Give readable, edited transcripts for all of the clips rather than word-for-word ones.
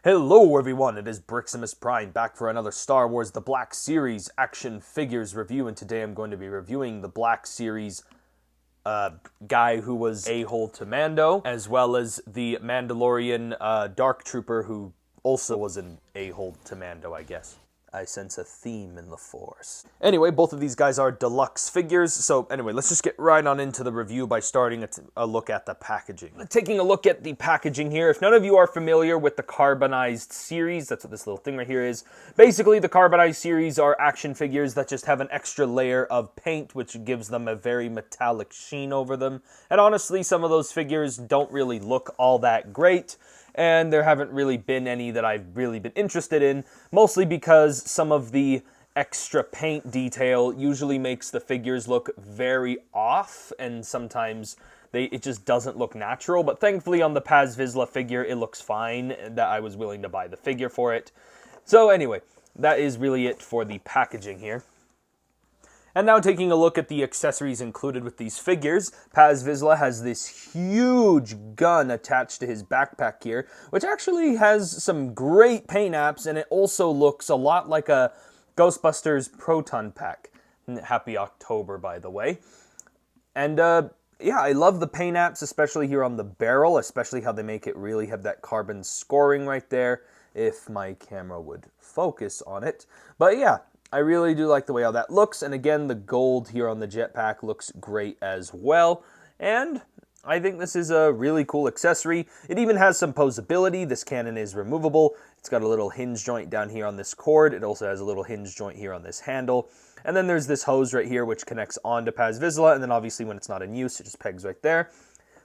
Hello everyone, it is Briximus Prime back for another Star Wars The Black Series action figures review, and today I'm going to be reviewing the Black Series guy who was a-hole to Mando, as well as the Mandalorian Dark Trooper who also was an a-hole to Mando, I guess. I sense a theme in the Force. Anyway, both of these guys are deluxe figures, so anyway, let's just get right on into the review by starting a look at the packaging. Taking a look at the packaging here, if none of you are familiar with the Carbonized series, that's what this little thing right here is. Basically, the Carbonized series are action figures that just have an extra layer of paint, which gives them a very metallic sheen over them. And honestly, some of those figures don't really look all that great, and there haven't really been any that I've really been interested in, mostly because some of the extra paint detail usually makes the figures look very off, and sometimes it just doesn't look natural. But thankfully on the Paz Visla figure, it looks fine, and that I was willing to buy the figure for it. So anyway, that is really it for the packaging here. And now taking a look at the accessories included with these figures, Paz Visla has this huge gun attached to his backpack here, which actually has some great paint apps, and it also looks a lot like a Ghostbusters Proton Pack. Happy October, by the way. And yeah, I love the paint apps, especially here on the barrel, especially how they make it really have that carbon scoring right there, if my camera would focus on it. But yeah, I really do like the way how that looks, and again, the gold here on the jetpack looks great as well, and I think this is a really cool accessory. It even has some posability. This cannon is removable. It's got a little hinge joint down here on this cord. It also has a little hinge joint here on this handle, and then there's this hose right here which connects onto Paz Visla, and then obviously when it's not in use, it just pegs right there.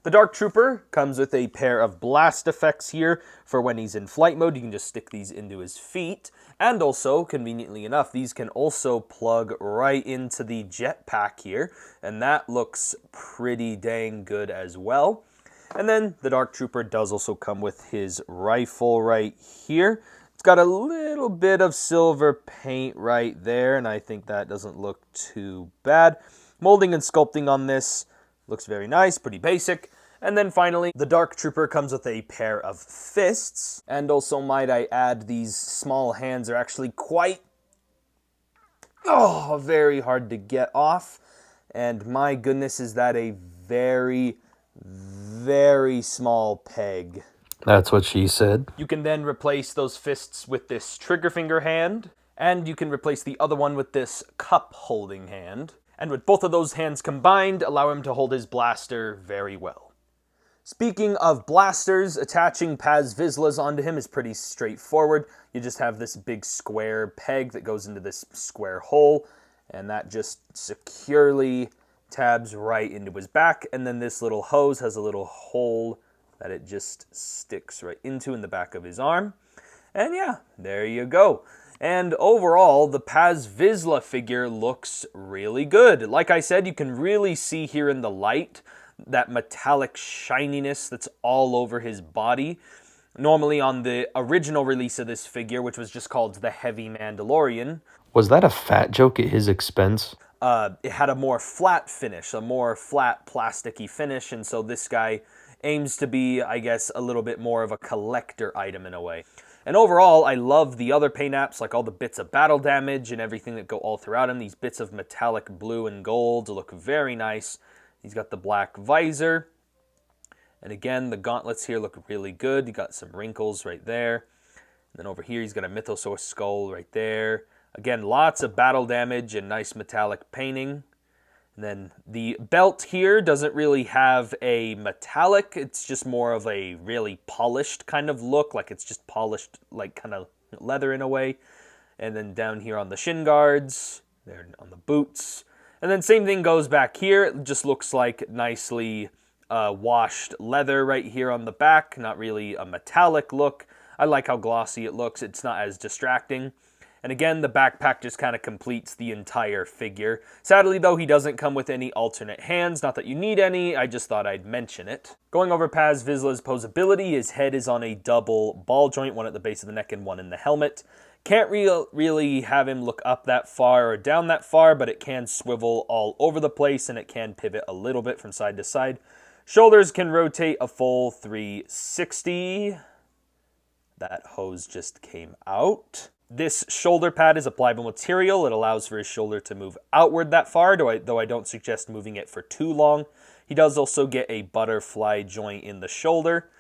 The Dark Trooper comes with a pair of blast effects here for when he's in flight mode. You can just stick these into his feet. And also, conveniently enough, these can also plug right into the jetpack here. And that looks pretty dang good as well. And then the Dark Trooper does also come with his rifle right here. It's got a little bit of silver paint right there, and I think that doesn't look too bad. Molding and sculpting on this looks very nice, pretty basic. And then finally, the Dark Trooper comes with a pair of fists. And also, might I add, these small hands are actually quite, very hard to get off. And my goodness, is that a very, very small peg. That's what she said. You can then replace those fists with this trigger finger hand. And you can replace the other one with this cup holding hand. And with both of those hands combined, allow him to hold his blaster very well. Speaking of blasters, attaching Paz Vislas onto him is pretty straightforward. You just have this big square peg that goes into this square hole, and that just securely tabs right into his back. And then this little hose has a little hole that it just sticks right into in the back of his arm. And yeah, there you go. And overall, the Paz Visla figure looks really good. Like I said, you can really see here in the light that metallic shininess that's all over his body. Normally on the original release of this figure, which was just called the Heavy Mandalorian. Was that a fat joke at his expense? It had a more flat finish, a more flat plasticky finish, and so this guy aims to be, I guess, a little bit more of a collector item in a way. And overall, I love the other paint apps, like all the bits of battle damage and everything that go all throughout him. These bits of metallic blue and gold look very nice. He's got the black visor. And again, the gauntlets here look really good. You got some wrinkles right there. And then over here, he's got a Mythosaur skull right there. Again, lots of battle damage and nice metallic painting. And then the belt here doesn't really have a metallic. It's just more of a really polished kind of look. Like it's just polished, like kind of leather in a way. And then down here on the shin guards, there on the boots. And then same thing goes back here. It just looks like nicely washed leather right here on the back. Not really a metallic look. I like how glossy it looks. It's not as distracting. And again, the backpack just kind of completes the entire figure. Sadly, though, he doesn't come with any alternate hands. Not that you need any, I just thought I'd mention it. Going over Paz Visla's posability, his head is on a double ball joint, one at the base of the neck and one in the helmet. Can't really have him look up that far or down that far, but it can swivel all over the place, and it can pivot a little bit from side to side. Shoulders can rotate a full 360. That pose just came out. This shoulder pad is a pliable material. It allows for his shoulder to move outward that far, though I don't suggest moving it for too long. He does also get a butterfly joint in the shoulder.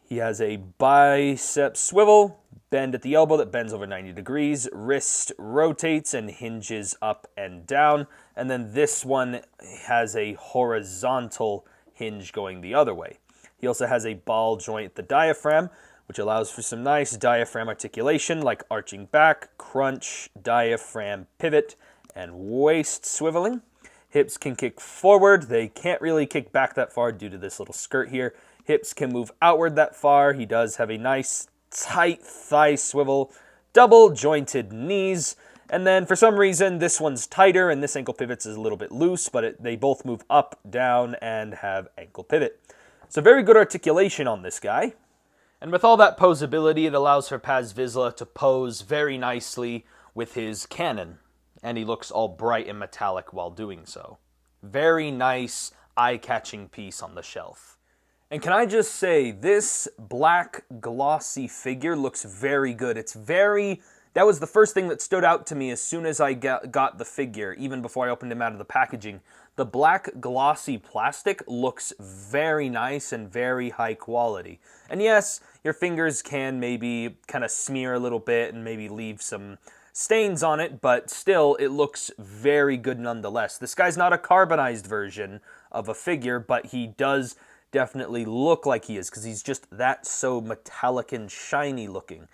He has a bicep swivel, bend at the elbow that bends over 90 degrees. Wrist rotates and hinges up and down. And then this one has a horizontal hinge going the other way. He also has a ball joint at the diaphragm, which allows for some nice diaphragm articulation like arching back, crunch, diaphragm pivot, and waist swiveling. Hips can kick forward. They can't really kick back that far due to this little skirt here. Hips can move outward that far. He does have a nice tight thigh swivel, double jointed knees, and then for some reason this one's tighter and this ankle pivots is a little bit loose, but they both move up, down, and have ankle pivot. So very good articulation on this guy. And with all that posability, it allows for Paz Visla to pose very nicely with his cannon. And he looks all bright and metallic while doing so. Very nice, eye-catching piece on the shelf. And can I just say, this black glossy figure looks very good. That was the first thing that stood out to me as soon as I got the figure, even before I opened him out of the packaging. The black glossy plastic looks very nice and very high quality. And yes, your fingers can maybe kind of smear a little bit and maybe leave some stains on it, but still, it looks very good nonetheless. This guy's not a carbonized version of a figure, but he does definitely look like he is, because he's just that so metallic and shiny looking.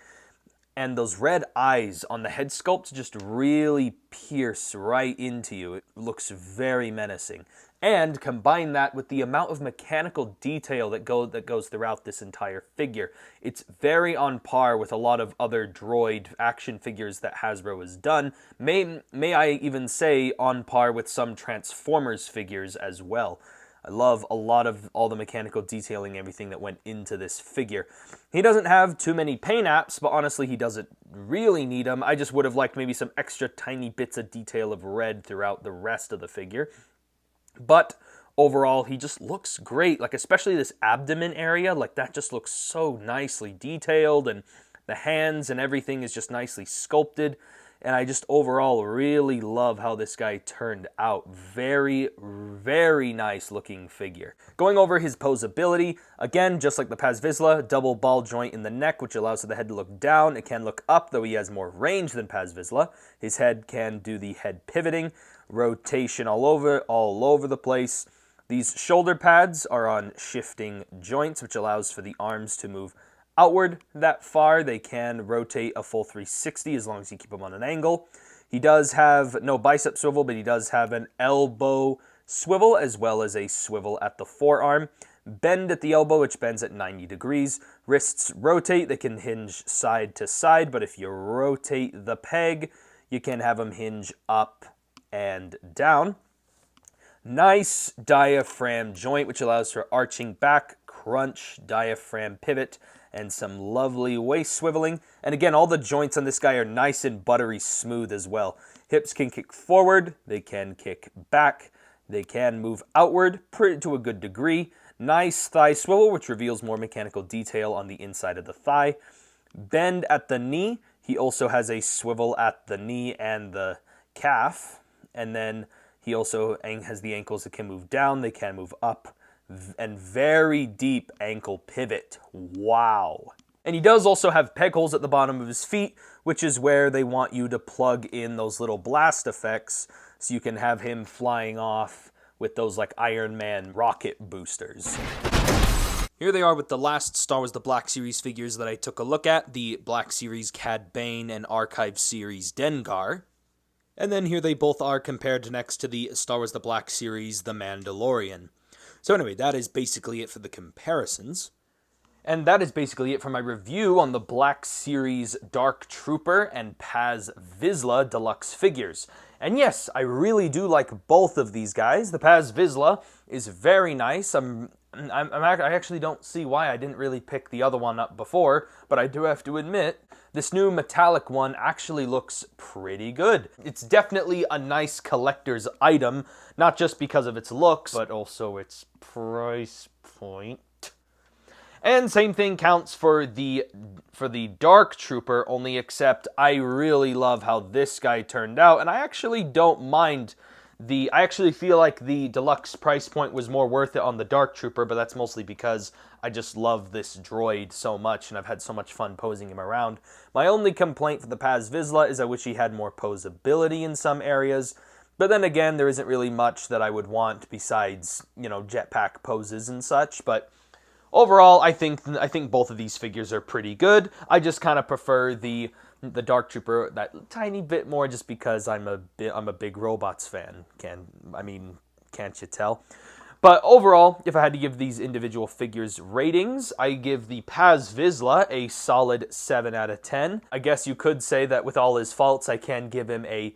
And those red eyes on the head sculpt just really pierce right into you. It looks very menacing. And combine that with the amount of mechanical detail that goes throughout this entire figure. It's very on par with a lot of other droid action figures that Hasbro has done. May I even say on par with some Transformers figures as well. I love a lot of all the mechanical detailing, everything that went into this figure. He doesn't have too many paint apps, but honestly, he doesn't really need them. I just would have liked maybe some extra tiny bits of detail of red throughout the rest of the figure. But overall, he just looks great. Like, especially this abdomen area, like that just looks so nicely detailed, and the hands and everything is just nicely sculpted. And I just overall really love how this guy turned out. Very, very nice looking figure. Going over his posability, again, just like the Paz Visla, double ball joint in the neck, which allows for the head to look down. It can look up, though he has more range than Paz Visla. His head can do the head pivoting, rotation all over the place. These shoulder pads are on shifting joints, which allows for the arms to move outward that far. They can rotate a full 360 as long as you keep them on an angle. He does have no bicep swivel, but he does have an elbow swivel as well as a swivel at the forearm. Bend at the elbow, which bends at 90 degrees. Wrists rotate. They can hinge side to side, but if you rotate the peg, you can have them hinge up and down. Nice diaphragm joint, which allows for arching back, crunch, diaphragm pivot, and some lovely waist swiveling. And again, all the joints on this guy are nice and buttery smooth as well. Hips can kick forward, they can kick back, they can move outward to a good degree. Nice thigh swivel, which reveals more mechanical detail on the inside of the thigh. Bend at the knee. He also has a swivel at the knee and the calf. And then he also has the ankles that can move down, they can move up, and very deep ankle pivot. Wow. And he does also have peg holes at the bottom of his feet, which is where they want you to plug in those little blast effects so you can have him flying off with those like Iron Man rocket boosters. Here they are with the last Star Wars The Black Series figures that I took a look at, the Black Series Cad Bane and Archive Series Dengar. And then here they both are compared next to the Star Wars The Black Series The Mandalorian. So anyway, that is basically it for the comparisons. And that is basically it for my review on the Black Series Dark Trooper and Paz Visla Deluxe figures. And yes, I really do like both of these guys. The Paz Visla is very nice. I actually don't see why I didn't really pick the other one up before, but I do have to admit, this new metallic one actually looks pretty good. It's definitely a nice collector's item, not just because of its looks, but also its price point. And same thing counts for the Dark Trooper, only except I really love how this guy turned out, and I actually don't mind I actually feel like the deluxe price point was more worth it on the Dark Trooper, but that's mostly because I just love this droid so much, and I've had so much fun posing him around. My only complaint for the Paz Visla is I wish he had more posability in some areas, but then again, there isn't really much that I would want besides, you know, jetpack poses and such, but overall, I think both of these figures are pretty good. I just kind of prefer the Dark Trooper that tiny bit more, just because I'm a big Robots fan. Can't you tell? But overall, if I had to give these individual figures ratings, I give the Paz Visla a solid 7 out of 10. I guess you could say that with all his faults, I can give him a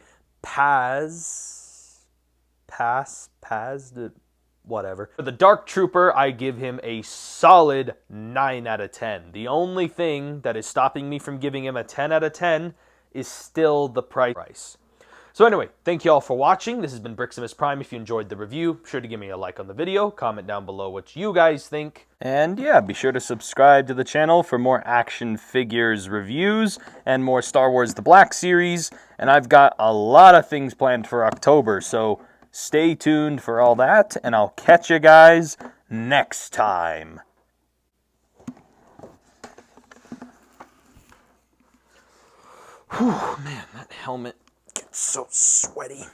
whatever. For the Dark Trooper, I give him a solid 9 out of 10. The only thing that is stopping me from giving him a 10 out of 10 is still the price. So anyway, thank you all for watching. This has been Briximus Prime. If you enjoyed the review, be sure to give me a like on the video, comment down below what you guys think, and yeah, be sure to subscribe to the channel for more action figures reviews and more Star Wars The Black Series, and I've got a lot of things planned for October, so stay tuned for all that, and I'll catch you guys next time. Whew, man, that helmet gets so sweaty.